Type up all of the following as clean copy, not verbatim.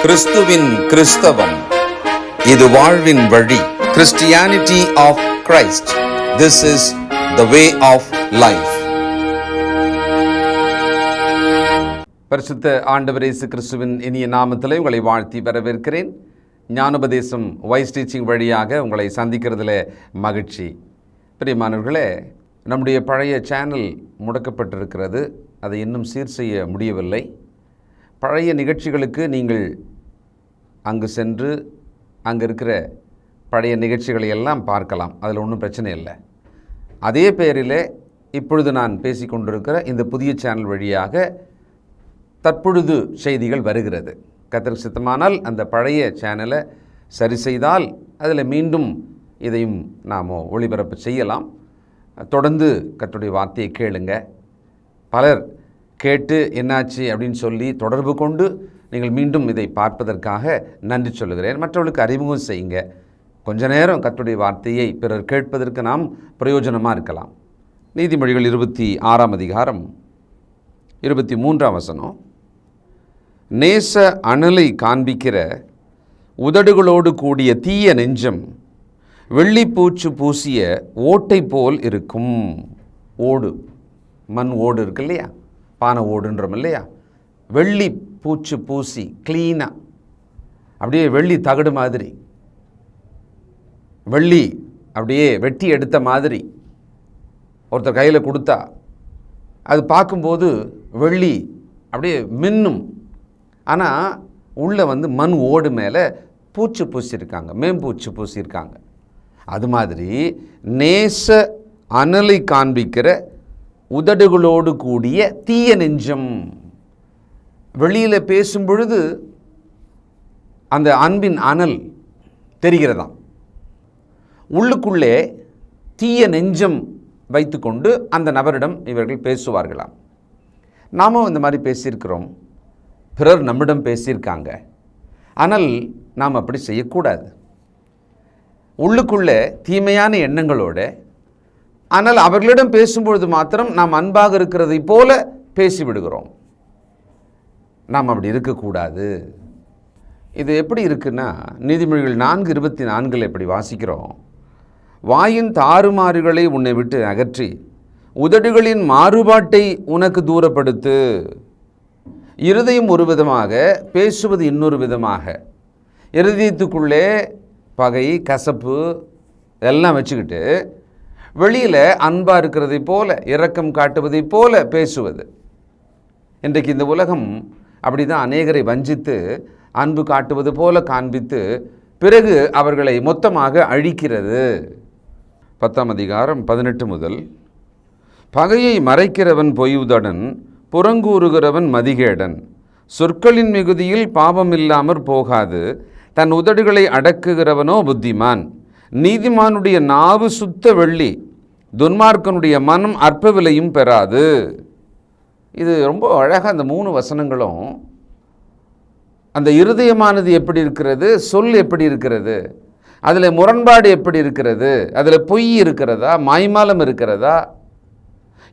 கிறிஸ்துவின் கிறிஸ்தவம், இது வாழ்வின் வழி. Christianity of Christ. This is the way of life. பரிசுத்த ஆண்டவர் இயேசு கிறிஸ்துவின் இனிய நாமத்திலே உங்களை வாழ்த்தி வரவேற்கிறேன். ஞானோபதேசம் வாய்ஸ் டீச்சிங் வழியாக உங்களை சந்திக்கிறதுல மகிழ்ச்சி. பிரியமானவர்களே, நம்முடைய பழைய சேனல் முடக்கப்பட்டிருக்கிறது. அதை இன்னும் சீர் செய்ய முடியவில்லை. பழைய நிகழ்ச்சிகளுக்கு நீங்கள் அங்கு சென்று அங்கே இருக்கிற பழைய நிகழ்ச்சிகளை எல்லாம் பார்க்கலாம். அதில் ஒன்றும் பிரச்சனை இல்லை. அதே பெயரில் இப்பொழுது நான் பேசிக்கொண்டிருக்கிற இந்த புதிய சேனல் வழியாக தற்பொழுது செய்திகள் வருகிறது. கர்த்தருக்கு சித்தமானால் அந்த பழைய சேனலை சரி செய்தால் அதில் மீண்டும் இதையும் நாம் ஒளிபரப்பு செய்யலாம். தொடர்ந்து கர்த்தருடைய வார்த்தையை கேளுங்க. பலர் கேட்டு என்னாச்சு அப்படின்னு சொல்லி தொடர்பு கொண்டு நீங்கள் மீண்டும் இதை பார்ப்பதற்காக நன்றி சொல்லுகிறேன். மற்றவர்களுக்கு அறிமுகம் செய்யுங்க. கொஞ்ச நேரம் கர்த்தருடைய வார்த்தையை பிறர் கேட்பதற்கு நாம் பிரயோஜனமாக இருக்கலாம். நீதிமொழிகள் 26ஆம் அதிகாரம் 23ஆம் வசனம். நேச அனலை காண்பிக்கிற உதடுகளோடு கூடிய தீய நெஞ்சம் வெள்ளிப்பூச்சு பூசிய ஓட்டை போல் இருக்கும். ஓடு, மண் ஓடு இருக்கு இல்லையா, பானை ஓடுன்றோம் இல்லையா, வெள்ளி பூச்சு பூசி க்ளீனாக அப்படியே வெள்ளி தகடு மாதிரி, வெள்ளி அப்படியே வெட்டி எடுத்த மாதிரி ஒருத்தர் கையில் கொடுத்தா அது பார்க்கும்போது வெள்ளி அப்படியே மின்னும். ஆனால் உள்ளே மண் ஓடு மேலே பூச்சி பூசியிருக்காங்க, மேம்பூச்சி பூசியிருக்காங்க. அது மாதிரி நேச அனலை காண்பிக்கிற உதடுகளோடு கூடிய தீய நெஞ்சம். வெளியில் பேசும் பொழுது அந்த அன்பின் அனல் தெரிகிறதாம். உள்ளுக்குள்ளே தீய நெஞ்சம் வைத்துக்கொண்டு அந்த நபரிடம் இவர்கள் பேசுவார்களாம். நாமும் இந்த மாதிரி பேசியிருக்கிறோம், பிறர் நம்மிடம் பேசியிருக்காங்க. ஆனால் நாம் அப்படி செய்யக்கூடாது. உள்ளுக்குள்ளே தீமையான எண்ணங்களோடு, ஆனால் அவர்களிடம் பேசும்பொழுது மாத்திரம் நாம் அன்பாக இருக்கிறதை போல பேசிவிடுகிறோம். நாம் அப்படி இருக்கக்கூடாது. இது எப்படி இருக்குன்னா, நீதிமொழிகள் 4:24 எப்படி வாசிக்கிறோம். வாயின் தாறுமாறுகளை உன்னை விட்டு அகற்றி உதடுகளின் மாறுபாட்டை உனக்கு தூரப்படுத்து. இருதயம் ஒரு விதமாக, பேசுவது இன்னொரு விதமாக. இருதயத்துக்குள்ளே பகை, கசப்பு எல்லாம் வச்சுக்கிட்டு வெளியில் அன்பாக இருக்கிறதை போல, இரக்கம் காட்டுவதை போல பேசுவது. இன்றைக்கு இந்த உலகம் அப்படி தான் அநேகரை வஞ்சித்து அன்பு காட்டுவது போல காண்பித்து பிறகு அவர்களை மொத்தமாக அழிக்கிறது. 10ஆம் அதிகாரம் 18 முதல். பகையை மறைக்கிறவன் பொய்யுதடன், புறங்கூறுகிறவன் மதிகேடன். சொற்களின் மிகுதியில் பாவம் இல்லாமற் போகாது, தன் உதடுகளை அடக்குகிறவனோ புத்திமான். நீதிமானுடைய நாவு சுத்த வெள்ளி, துன்மார்க்கனுடைய மனம் அற்ப விலையும் பெறாது. இது ரொம்ப அழகாக அந்த 3 வசனங்களும் அந்த இருதயமானது எப்படி இருக்கிறது, சொல் எப்படி இருக்கிறது, அதில் முரண்பாடு எப்படி இருக்கிறது, அதில் பொய் இருக்கிறதா, மாய்மாலம் இருக்கிறதா,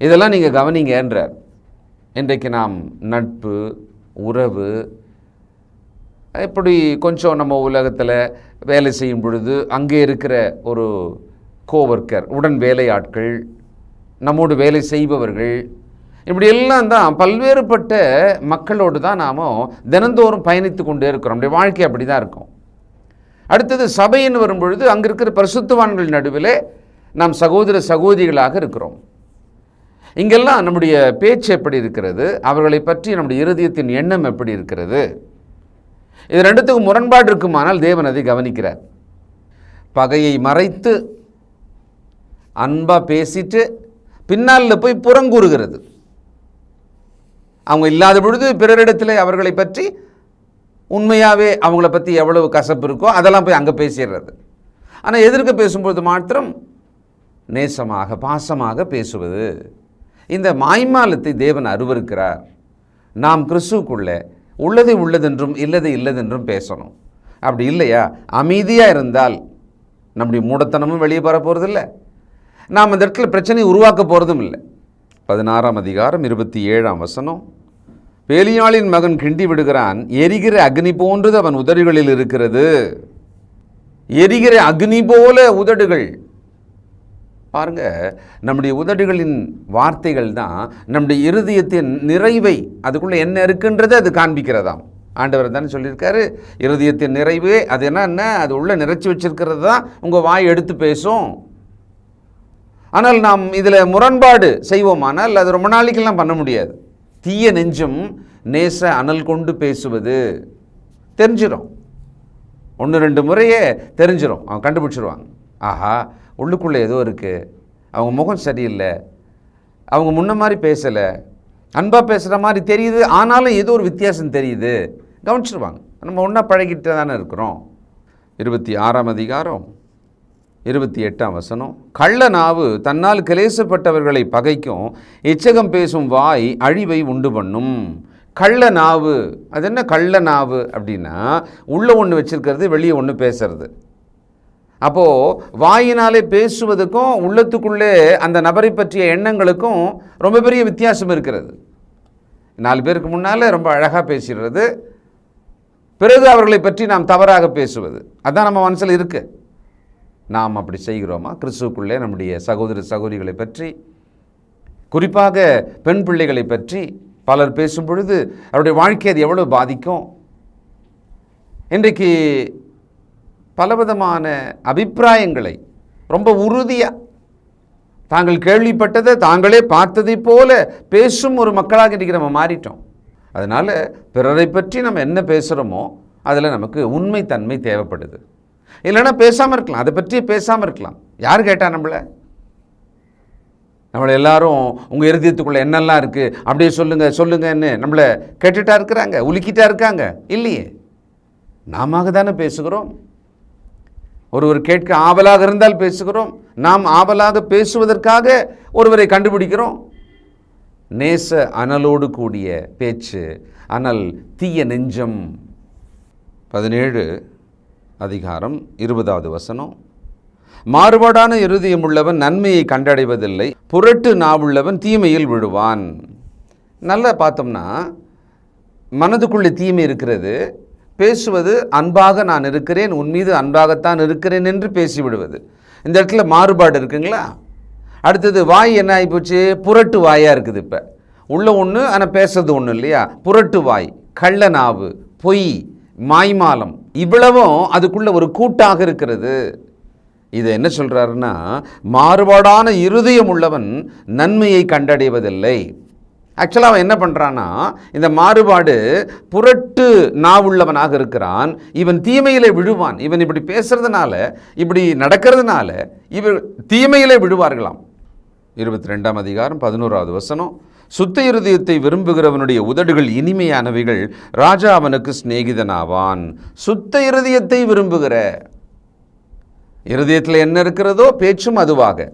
இதெல்லாம் நீங்கள் கவனிங்கன்றார். இன்றைக்கு நாம் நட்பு, உறவு, இப்படி கொஞ்சம் நம்ம உலகத்தில் வேலை செய்யும் பொழுது அங்கே இருக்கிற ஒரு கோவர்க்கர், உடன் வேலையாட்கள், நம்மோடு வேலை செய்பவர்கள், இப்படி எல்லாம் தான் பல்வேறுபட்ட மக்களோடு தான் நாம் தினந்தோறும் பயணித்து கொண்டே இருக்கிறோம். நம்முடைய வாழ்க்கை அப்படி தான் இருக்கும். அடுத்தது சபைன்னு வரும்பொழுது அங்கே இருக்கிற பரிசுத்தவான்கள் நடுவில் நாம் சகோதர சகோதரிகளாக இருக்கிறோம். இங்கெல்லாம் நம்முடைய பேச்சு எப்படி இருக்கிறது, அவர்களை பற்றி நம்முடைய இருதயத்தின் எண்ணம் எப்படி இருக்கிறது, இது ரெண்டுத்துக்கும் முரண்பாடு இருக்குமானால் தேவன் அதை கவனிக்கிறார். பகையை மறைத்து அன்பாக பேசிட்டு பின்னால் போய் புறங்கூறுகிறது. அவங்க இல்லாத பொழுது பிறரிடத்தில் அவர்களை பற்றி உண்மையாகவே அவங்கள பற்றி எவ்வளவு கசப்பு இருக்கோ அதெல்லாம் போய் அங்கே பேசிடுறது. ஆனால் எதிர்க்க பேசும்பொழுது மாத்திரம் நேசமாக, பாசமாக பேசுவது. இந்த மாய்மாலத்தை தேவன் அருவருக்கிறார். நாம் கிறிஸ்துவுக்குள்ளே உள்ளதை உள்ளதென்றும் இல்லதை இல்லதென்றும் பேசணும். அப்படி இல்லையா, அமைதியாக இருந்தால் நம்முடைய மூடத்தனமும் வெளியே வர போகிறதில்லை, நாம் அந்த இடத்துல பிரச்சனையை உருவாக்க போகிறதும் இல்லை. 16ஆம் அதிகாரம் 27ஆம் வசனம். பேலியாளின் மகன் கிண்டி விடுகிறான், எரிகிற அக்னி போன்றது அவன் உதடுகளில் இருக்கிறது. எரிகிற அக்னி போல உதடுகள். பாருங்க, நம்முடைய உதடுகளின் வார்த்தைகள் தான் நம்முடைய இருதயத்தின் நிறைவை, அதுக்குள்ளே என்ன இருக்குன்றது அது காண்பிக்கிறதாம். ஆண்டவர் தானே சொல்லியிருக்காரு, இருதயத்தின் நிறைவு அது என்ன, அது உள்ள நிறைச்சி வச்சிருக்கிறது தான் உங்கள் வாய் எடுத்து பேசும். ஆனால் நாம் இதில் முரண்பாடு செய்வோமானால் அது ரொம்ப நாளைக்கெல்லாம் பண்ண முடியாது. தீய நெஞ்சம் நேச அனல் கொண்டு பேசுவது தெரிஞ்சிடும். 1-2 முறையே தெரிஞ்சிடும். அவன் கண்டுபிடிச்சிருவாங்க, ஆஹா உள்ளுக்குள்ளே ஏதோ இருக்குது, அவங்க முகம் சரியில்லை, அவங்க முன்ன மாதிரி பேசலை, அன்பாக பேசுகிற மாதிரி தெரியுது, ஆனாலும் ஏதோ ஒரு வித்தியாசம் தெரியுது, கவனிச்சிருவாங்க. நம்ம ஒன்றா பழகிட்டு தானே இருக்கிறோம். 26ஆம் அதிகாரம் 28ஆம் வசனம். கள்ள நாவு தன்னால் கிளேசப்பட்டவர்களை பகைக்கும், எச்சகம் பேசும் வாய் அழிவை உண்டு பண்ணும். கள்ள நாவு, அது என்ன கள்ள நாவு அப்படின்னா, உள்ள ஒன்று வச்சிருக்கிறது, வெளியே ஒன்று பேசுறது. அப்போது வாயினாலே பேசுவதுக்கும் உள்ளத்துக்குள்ளே அந்த நபரை பற்றிய எண்ணங்களுக்கும் ரொம்ப பெரிய வித்தியாசம் இருக்கிறது. 4 பேருக்கு முன்னால் ரொம்ப அழகாக பேசுகிறது, பிறகு அவர்களை பற்றி நாம் தவறாக பேசுவது, அதுதான் நம்ம மனசில் இருக்கு. நாம் அப்படி செய்கிறோமா? கிறிஸ்துவுக்குள்ளே நம்முடைய சகோதர சகோதரிகளை பற்றி, குறிப்பாக பெண் பிள்ளைகளை பற்றி பலர் பேசும் பொழுது அவருடைய வாழ்க்கை அது எவ்வளோ பாதிக்கும்? இன்றைக்கு பலவிதமான அபிப்பிராயங்களை ரொம்ப உறுதியாக தாங்கள் கேள்விப்பட்டதை தாங்களே பார்த்ததை போல பேசும் ஒரு மக்களாக இன்றைக்கி நம்ம மாறிட்டோம். அதனால் பிறரை பற்றி நம்ம என்ன பேசுகிறோமோ அதில் நமக்கு உண்மைத்தன்மை தேவைப்படுது. இல்லைன்னா பேசாமல் இருக்கலாம், அதை பற்றி பேசாமல் இருக்கலாம். யார் கேட்டால் நம்மளை எல்லாரும் உங்கள் இருதயத்துக்குள்ளே என்னெல்லாம் இருக்குது அப்படியே சொல்லுங்கன்னு நம்மளை கேட்டுட்டா இருக்கிறாங்க, உலுக்கிட்டா இருக்காங்க? இல்லையே, நாம தானே பேசுகிறோம். ஒருவர் கேட்க ஆவலாக இருந்தால் பேசுகிறோம். நாம் ஆவலாக பேசுவதற்காக ஒருவரை கண்டுபிடிக்கிறோம். நேச அனலோடு கூடிய பேச்சு, அனல் தீய நெஞ்சம். 17 அதிகாரம் 20வது வசனம். மாறுபாடான இருதயம் உள்ளவன் நன்மையை கண்டடைவதில்லை, புரட்டு நாவுள்ளவன் தீமையில் விழுவான். நல்லா பார்த்தோம்னா மனதுக்குள்ளே தீமை இருக்கிறது, பேசுவது அன்பாக நான் இருக்கிறேன், உன் மீது அன்பாகத்தான் இருக்கிறேன் என்று பேசிவிடுவது. இந்த இடத்துல மாறுபாடு இருக்குங்களா? அடுத்தது வாய் என்ன ஆகிப்போச்சு? புரட்டு வாயாக இருக்குது. இப்போ உள்ள ஒன்று ஆனால் பேசுறது ஒன்று இல்லையா? புரட்டு வாய், கள்ள நாவு, பொய், மாய்மாலம், இவ்வளவும் அதுக்குள்ள ஒரு கூட்டாக இருக்கிறது. இதை என்ன சொல்கிறாருன்னா, மாறுபாடான இருதயம் உள்ளவன் நன்மையை கண்டடைவதில்லை. ஆக்சுவலாக அவன் என்ன பண்ணுறான்னா, இந்த மாறுபாடு புரட்டு நாவுள்ளவனாக இருக்கிறான், இவன் தீமையிலே விழுவான். இவன் இப்படி பேசுறதுனால, இப்படி நடக்கிறதுனால இவன் தீமையிலே விழுவார்களாம். 22ஆம் அதிகாரம் 11வது வசனம். சுத்த இருதயத்தை விரும்புகிறவனுடைய உதடுகள் இனிமையானவைகள், ராஜா அவனுக்கு சிநேகிதனாவான். சுத்த இருதயத்தை விரும்புகிற, இருதயத்தில் என்ன இருக்கிறதோ பேச்சும் அதுவாக.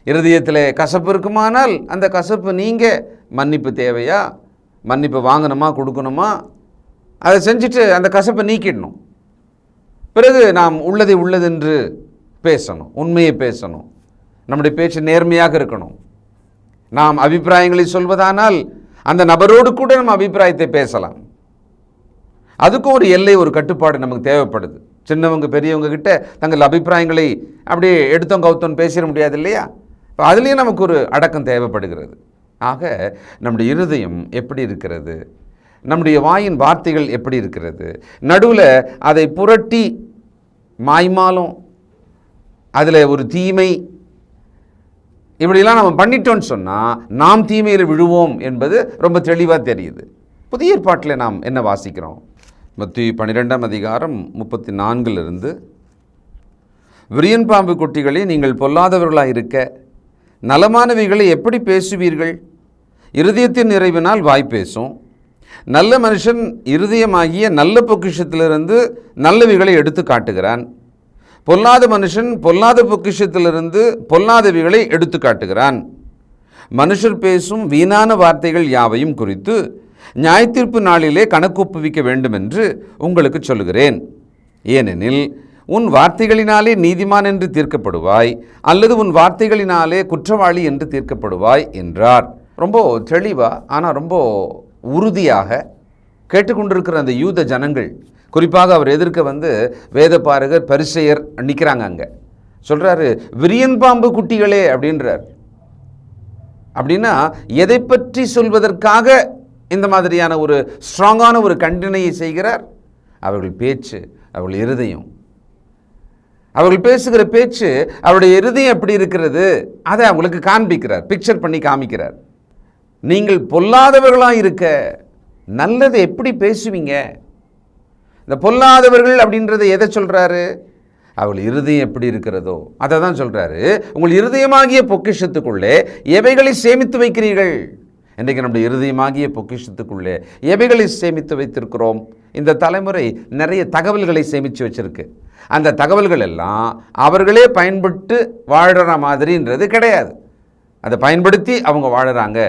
இருதயத்தில் கசப்பு இருக்குமானால் அந்த கசப்பு நீங்க, மன்னிப்பு தேவையா, மன்னிப்பு வாங்கணுமா கொடுக்கணுமா, அதை செஞ்சுட்டு அந்த கசப்பை நீக்கிடணும். பிறகு நாம் உள்ளதை உள்ளதென்று பேசணும், உண்மையை பேசணும், நம்முடைய பேச்சு நேர்மையாக இருக்கணும். நாம் அபிப்பிராயங்களை சொல்வதானால் அந்த நபரோடு கூட நம்ம அபிப்பிராயத்தை பேசலாம். அதுக்கும் ஒரு எல்லை, ஒரு கட்டுப்பாடு நமக்கு தேவைப்படுது. சின்னவங்க பெரியவங்க கிட்ட தங்கள் அபிப்பிராயங்களை அப்படியே எடுத்தோம் கவுத்தோன்னு பேசிட முடியாது இல்லையா? இப்போ அதுலேயும் நமக்கு ஒரு அடக்கம் தேவைப்படுகிறது. ஆக நம்முடைய இருதயம் எப்படி இருக்கிறது, நம்முடைய வாயின் வார்த்தைகள் எப்படி இருக்கிறது, நடுவில் அதை புரட்டி மாய்மாலும் அதில் ஒரு தீமை, இப்படிலாம் நம்ம பண்ணிட்டோன்னு சொன்னால் நாம் தீமையில் விழுவோம் என்பது ரொம்ப தெளிவாக தெரியுது. புதிய ஏற்பாட்டில் நாம் என்ன வாசிக்கிறோம்? மத்தேயு 12ஆம் அதிகாரம் 34 விரியன் பாம்பு குட்டிகளே, நீங்கள் பொல்லாதவர்களாக இருக்க நலமானவைகளை எப்படி பேசுவீர்கள்? இருதயத்தின் நிறைவினால் வாய் பேசும். நல்ல மனுஷன் இருதயமாகிய நல்ல பொக்கிஷத்திலிருந்து நல்லவைகளை எடுத்து காட்டுகிறான். பொல்லாத மனுஷன் பொல்லாத பொக்கிஷத்திலிருந்து பொல்லாதவைகளை எடுத்து காட்டுகிறான். மனுஷர் பேசும் வீணான வார்த்தைகள் யாவையும் குறித்து நியாயத்தீர்ப்பு நாளிலே கணக்கொப்புவிக்க வேண்டும் என்று உங்களுக்கு சொல்லுகிறேன். ஏனெனில் உன் வார்த்தைகளினாலே நீதிமான் என்று தீர்க்கப்படுவாய், அல்லது உன் வார்த்தைகளினாலே குற்றவாளி என்று தீர்க்கப்படுவாய் என்றார். ரொம்ப தெளிவாக, ஆனால் ரொம்ப உறுதியாக கேட்டுக்கொண்டிருக்கிற அந்த யூத ஜனங்கள், குறிப்பாக அவர் எதிர்க்க வேதபாரகர் பரிசேயர் நிற்கிறாங்க. அங்கே சொல்கிறாரு, விரியன் பாம்பு குட்டிகளே அப்படின்றார். அப்படின்னா எதை பற்றி சொல்வதற்காக இந்த மாதிரியான ஒரு ஸ்ட்ராங்கான ஒரு கண்டனையை செய்கிறார்? அவர்கள் பேச்சு, அவர்கள் இருதயம், அவர்கள் பேசுகிற பேச்சு, அவருடைய இருதயம் எப்படி இருக்கிறது அதை அவங்களுக்கு காண்பிக்கிறார், பிக்சர் பண்ணி காமிக்கிறார். நீங்கள் பொல்லாதவர்களாக இருக்க நல்லதை எப்படி பேசுவீங்க? இந்த பொல்லாதவர்கள் அப்படின்றத எதை சொல்கிறாரு? அவள் இருதயம் எப்படி இருக்கிறதோ அதை தான் சொல்கிறாரு. உங்கள் இருதயமாகிய பொக்கிஷத்துக்குள்ளே எவைகளை சேமித்து வைக்கிறீர்கள்? இன்றைக்கு நம்முடைய இருதயமாகிய பொக்கிஷத்துக்குள்ளே எவைகளை சேமித்து வைத்திருக்கிறோம்? இந்த தலைமுறை நிறைய தகவல்களை சேமித்து வச்சிருக்கு. அந்த தகவல்கள் எல்லாம் அவர்களே பயன்பட்டு வாழற மாதிரின்றது கிடையாது. அதை பயன்படுத்தி அவங்க வாழறாங்க.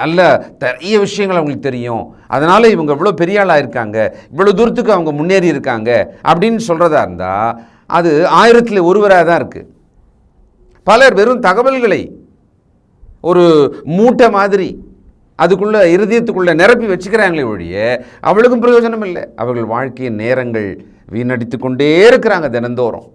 நல்ல நிறைய விஷயங்கள் அவங்களுக்கு தெரியும், அதனால் இவங்க இவ்வளோ பெரிய ஆளாக இருக்காங்க, இவ்வளோ தூரத்துக்கு அவங்க முன்னேறி இருக்காங்க அப்படின்னு சொல்கிறதா இருந்தால் அது 1000ல் ஒருவராக தான் இருக்குது. பலர் வெறும் தகவல்களை ஒரு மூட்டை மாதிரி அதுக்குள்ளே இருதயத்துக்குள்ளே நிரப்பி வச்சுக்கிறாங்களே ஒழிய அவளுக்கும் பிரயோஜனம் இல்லை. அவர்கள் வாழ்க்கையின் நேரங்கள் வீணடித்து கொண்டே இருக்கிறாங்க. தினந்தோறும்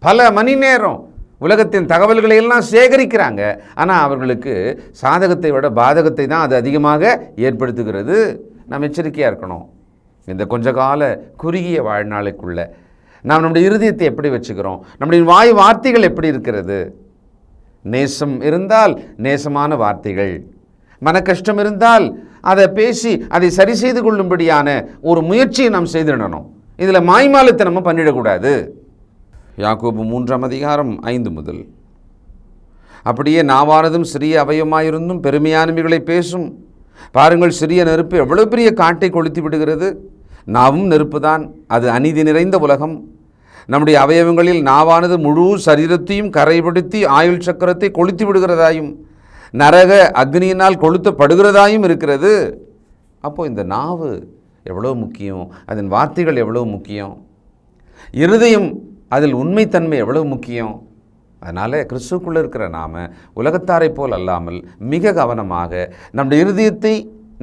பல மணி நேரம் உலகத்தின் தகவல்களை எல்லாம் சேகரிக்கிறாங்க. ஆனால் அவர்களுக்கு சாதகத்தை விட பாதகத்தை தான் அது அதிகமாக ஏற்படுத்துகிறது. நாம் எச்சரிக்கையாக இருக்கணும். இந்த கொஞ்ச கால குறுகிய வாழ்நாளுக்குள்ள நாம் நம்முடைய இருதயத்தை எப்படி வச்சுக்கிறோம்? நம்முடைய வாய் வார்த்தைகள் எப்படி இருக்கிறது? நேசம் இருந்தால் நேசமான வார்த்தைகள், மன கஷ்டம் இருந்தால் அதை பேசி அதை சரி செய்து கொள்ளும்படியான ஒரு முயற்சியை நாம் செய்திடணும். இதில் மாய்மாலத்தனமும் பண்ணிடக்கூடாது. யாக்கோபு 3:5 முதல், அப்படியே நாவானதும் சிறிய அவயமாயிருந்தும் பெருமையானவைகளை பேசும். பாருங்கள், சிறிய நெருப்பு எவ்வளவு பெரிய காட்டை கொளுத்தி விடுகிறது. நாவும் நெருப்பு தான், அது அநீதி நிறைந்த உலகம். நம்முடைய அவயவங்களில் நாவானது முழு சரீரத்தையும் கரைப்படுத்தி ஆயுள் சக்கரத்தை கொளுத்தி விடுகிறதாயும் நரக அக்னியினால் கொளுத்தப்படுகிறதாயும் இருக்கிறது. அப்போது இந்த நாவு எவ்வளோ முக்கியம், அதன் வார்த்தைகள் எவ்வளோ முக்கியம், இருதயம் அதில் உண்மைத்தன்மை எவ்வளவு முக்கியம். அதனால் கிறிஸ்துக்குள்ளே இருக்கிற நாம் உலகத்தாரை போல் அல்லாமல் மிக கவனமாக நம்முடைய இருதயத்தை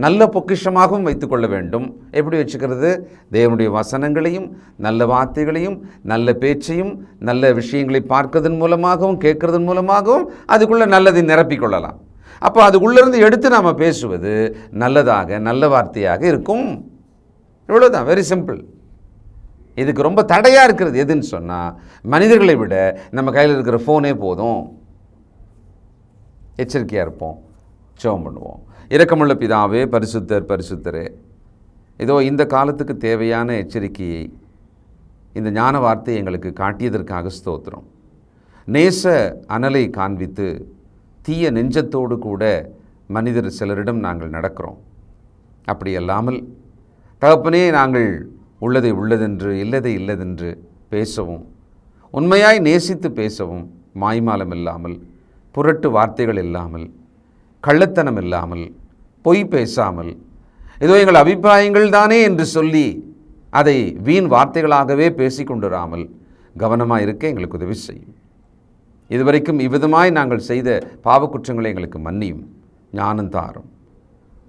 நல்ல பொக்கிஷமாகவும் வைத்துக்கொள்ள வேண்டும். எப்படி வச்சுக்கிறது? தேவனுடைய வசனங்களையும் நல்ல வார்த்தைகளையும் நல்ல பேச்சையும் நல்ல விஷயங்களை பார்க்கறதன் மூலமாகவும் கேட்கறதன் மூலமாகவும் அதுக்குள்ளே நல்லதை நிரப்பிக்கொள்ளலாம். அப்போ அதுக்குள்ளேருந்து எடுத்து நாம் பேசுவது நல்லதாக நல்ல வார்த்தையாக இருக்கும். இவ்வளோதான், வெரி சிம்பிள். இதுக்கு ரொம்ப தடையாக இருக்கிறது எதுன்னு சொன்னால், மனிதர்களை விட நம்ம கையில் இருக்கிற ஃபோனே போதும். எச்சரிக்கையாக இருப்போம், ஜெபம் பண்ணுவோம். இரக்கமுள்ள பிதாவே, பரிசுத்தர் பரிசுத்தரே, இதோ இந்த காலத்துக்கு தேவையான எச்சரிக்கையை இந்த ஞான வார்த்தையை எங்களுக்கு காட்டியதற்காக ஸ்தோத்திரம். நேச அனலை காண்பித்து தீய நெஞ்சத்தோடு கூட மனிதர் சிலரிடம் நாங்கள் நடக்கிறோம். அப்படி அல்லாமல் தகப்பனே, நாங்கள் உள்ளதை உள்ளதென்று இல்லதை இல்லதென்று பேசவும், உண்மையாய் நேசித்து பேசவும், மாய்மாலம் இல்லாமல், புரட்டு வார்த்தைகள் இல்லாமல், கள்ளத்தனம் இல்லாமல், பொய் பேசாமல், ஏதோ எங்கள் அபிப்பிராயங்கள் தானே என்று சொல்லி அதை வீண் வார்த்தைகளாகவே பேசிக்கொண்டிராமல் கவனமாக இருக்க எங்களுக்கு உதவி செய்யும். இதுவரைக்கும் இவ்விதமாய் நாங்கள் செய்த பாவக்குற்றங்களை எங்களுக்கு மன்னியும், ஞானம் தாரும்.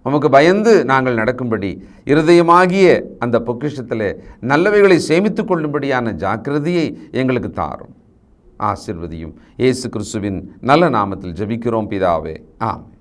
உமக்கு பயந்து நாங்கள் நடக்கும்படி இருதயமாகிய அந்த பொக்கிஷத்தில் நல்லவைகளை சேமித்து கொள்ளும்படியான ஜாக்கிரதையை எங்களுக்கு தாரும், ஆசீர்வதியும். இயேசு கிறிஸ்துவின் நல்ல நாமத்தில் ஜெபிக்கிறோம் பிதாவே, ஆமென்.